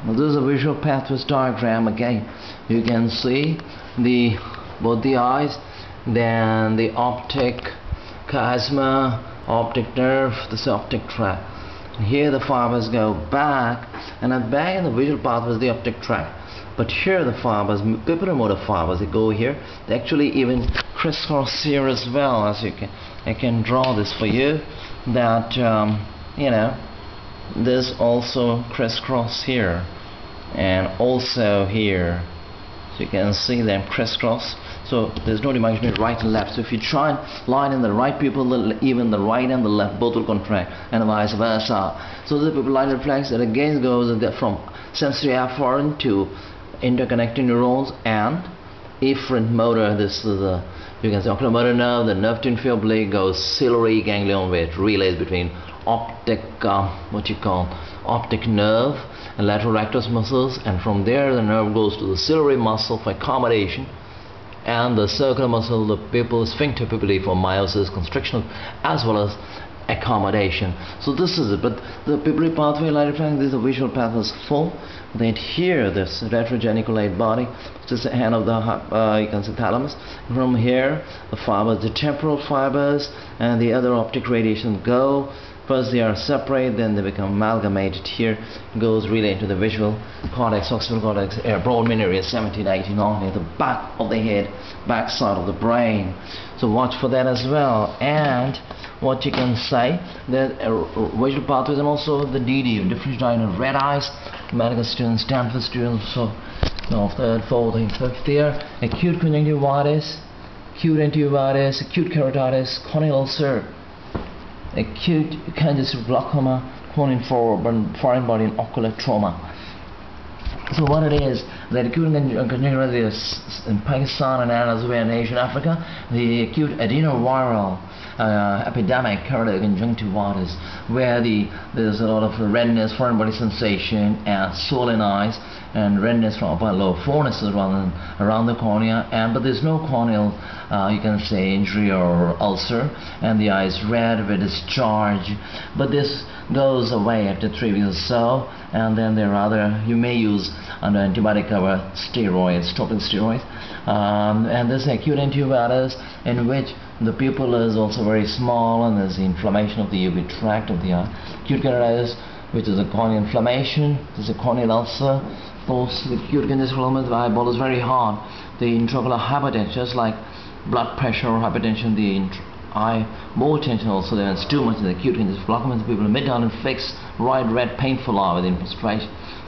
Now this is a visual pathways diagram. Again, you can see both the eyes, then the optic chiasma, optic nerve, this optic tract. Here the fibers go back, and at back in the visual pathway is the optic tract. But here the fibers, pupillomotor fibers, they go here. They actually even crisscross here as well. As I can draw this for you. That you know, this also crisscross here, and also here. So you can see them crisscross. So there's no demarcation right and left. So if you try and line in the right pupil, even the right and the left both will contract, and vice versa. So the pupillar reflex, that again goes from sensory afferent to interconnecting neurons and efferent motor. This is the, you can say, oculomotor nerve. The nerve to inferior oblique goes ciliary ganglion, where it relays between optic optic nerve and lateral rectus muscles, and from there the nerve goes to the ciliary muscle for accommodation, and the circular muscle, the pupil, sphincter pupillae, for meiosis, constriction, as well as accommodation. So this is it. But the pupillary pathway, light reflex, this is the visual pathway is full. Then here this retrogeniculate body, which is the hand of the you can say thalamus. From here the fibers, the temporal fibers and the other optic radiation go. First they are separate, then they become amalgamated. Here goes really into the visual cortex, occipital cortex, Broadman area 17, 18 on near the back of the head, back side of the brain. So watch for that as well. And what you can say, that visual pathways, and also the DD, differentiation of red eyes, medical students, Stanford students, so third, fourth, and fifth year, acute conjunctivitis, acute enteritis, acute keratitis, corneal ulcer, acute congestive glaucoma, corneal foreign body and ocular trauma. So what it is, that acute conjunctivitis in Pakistan and elsewhere in Asia and Africa, the acute adenoviral epidemic keratoconjunctivitis conjunctivitis, where there's a lot of redness, foreign body sensation, and swollen eyes, and redness from upper and lower fornices around the cornea, but there's no corneal you can say injury or ulcer, and the eye is red with discharge. But this goes away after 3 weeks or so, and then there are other, you may use under antibiotic cover steroids, topical steroids, and this acute enteritis, in which the pupil is also very small, and there's the inflammation of the UV tract of the eye. Acute keratitis, which is a corneal inflammation, there's a corneal ulcer. Also the acute congestive element of the eyeball is very hard. The intraocular hypertension, just like blood pressure or hypertension, the eyeball tension also, there's too much in the acute congestive glaucoma. People are mid-down and fixed, right red painful eye with infiltration.